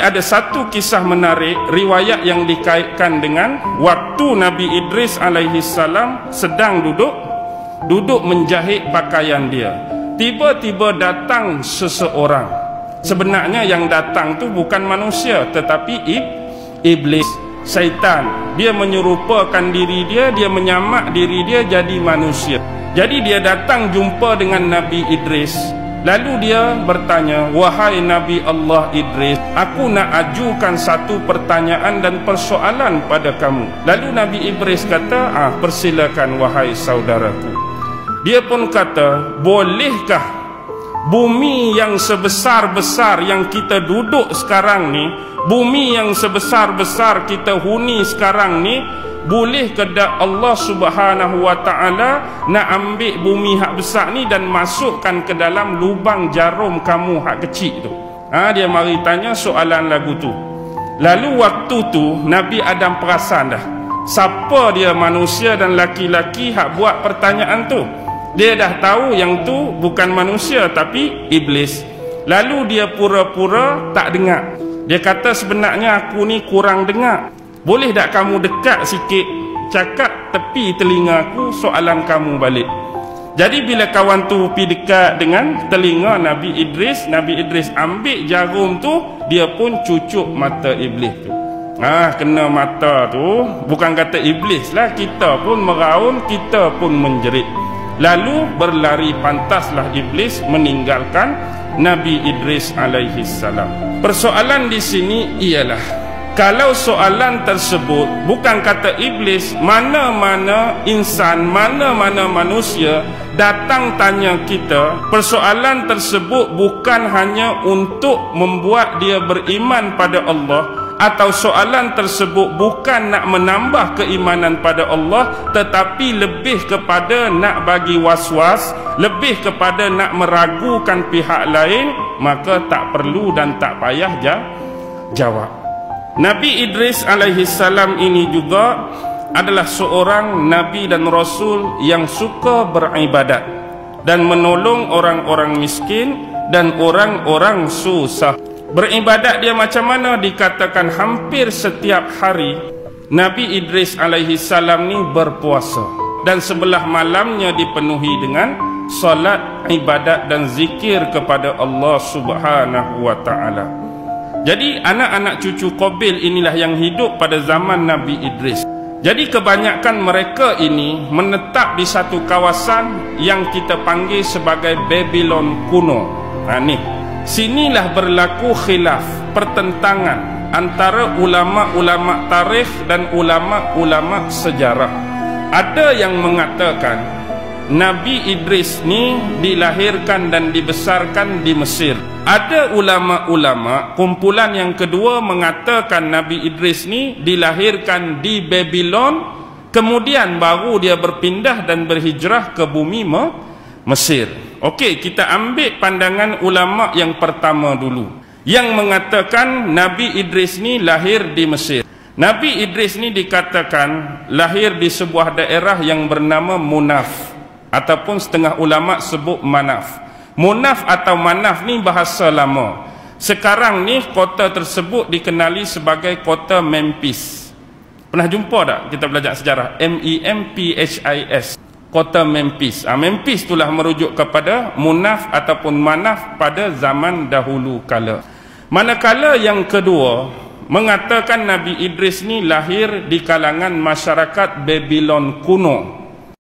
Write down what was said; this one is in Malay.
ada satu kisah menarik, riwayat yang dikaitkan dengan waktu Nabi Idris alaihi salam sedang duduk menjahit pakaian dia. Tiba-tiba datang seseorang. Sebenarnya yang datang tu bukan manusia, tetapi iblis, syaitan. Dia menyerupakan diri dia, dia menyamak diri dia jadi manusia. Jadi dia datang jumpa dengan Nabi Idris. Lalu dia bertanya, "Wahai Nabi Allah Idris, aku nak ajukan satu pertanyaan dan persoalan pada kamu." Lalu Nabi Idris kata, "Persilakan wahai saudaraku." Dia pun kata, "Bolehkah bumi yang sebesar-besar yang kita duduk sekarang ni, bumi yang sebesar-besar kita huni sekarang ni, boleh kedak Allah Subhanahu wa ta'ala nak ambil bumi hak besar ni dan masukkan ke dalam lubang jarum kamu hak kecil tu?" Dia mari tanya soalan lagu tu. Lalu waktu tu Nabi Adam perasan dah siapa dia, manusia dan laki-laki hak buat pertanyaan tu. Dia dah tahu yang tu bukan manusia tapi iblis. Lalu dia pura-pura tak dengar. Dia kata, "Sebenarnya aku ni kurang dengar. Boleh tak kamu dekat sikit, cakap tepi telinga aku soalan kamu balik?" Jadi bila kawan tu pergi dekat dengan telinga Nabi Idris ambil jarum tu, dia pun cucuk mata iblis tu. Kena mata tu, bukan kata iblis lah, kita pun meraun, kita pun menjerit. Lalu berlari pantaslah iblis meninggalkan Nabi Idris alaihi salam. Persoalan di sini ialah, kalau soalan tersebut bukan kata iblis, mana-mana insan, mana-mana manusia datang tanya kita, persoalan tersebut bukan hanya untuk membuat dia beriman pada Allah, atau soalan tersebut bukan nak menambah keimanan pada Allah, tetapi lebih kepada nak bagi was-was, lebih kepada nak meragukan pihak lain, maka tak perlu dan tak payah jawab. Nabi Idris alaihi salam ini juga adalah seorang nabi dan rasul yang suka beribadat dan menolong orang-orang miskin dan orang-orang susah. Beribadat dia macam mana? Dikatakan hampir setiap hari Nabi Idris alaihi salam ni berpuasa, dan sebelah malamnya dipenuhi dengan solat, ibadat dan zikir kepada Allah Subhanahu wa ta'ala. Jadi anak-anak cucu Qabil inilah yang hidup pada zaman Nabi Idris. Jadi kebanyakan mereka ini menetap di satu kawasan yang kita panggil sebagai Babylon kuno. Sinilah berlaku khilaf, pertentangan antara ulama-ulama tarikh dan ulama-ulama sejarah. Ada yang mengatakan Nabi Idris ni dilahirkan dan dibesarkan di Mesir. Ada ulama-ulama kumpulan yang kedua mengatakan Nabi Idris ni dilahirkan di Babylon, kemudian baru dia berpindah dan berhijrah ke bumi Mesir. Okey, kita ambil pandangan ulama yang pertama dulu, yang mengatakan Nabi Idris ni lahir di Mesir. Nabi Idris ni dikatakan lahir di sebuah daerah yang bernama Munaf, ataupun setengah ulama sebut Manaf. Munaf atau Manaf ni bahasa lama. Sekarang ni kota tersebut dikenali sebagai kota Memphis. Pernah jumpa tak kita belajar sejarah? Memphis, kota Memphis. Memphis itulah merujuk kepada Munaf ataupun Manaf pada zaman dahulu kala. Manakala yang kedua mengatakan Nabi Idris ni lahir di kalangan masyarakat Babylon kuno.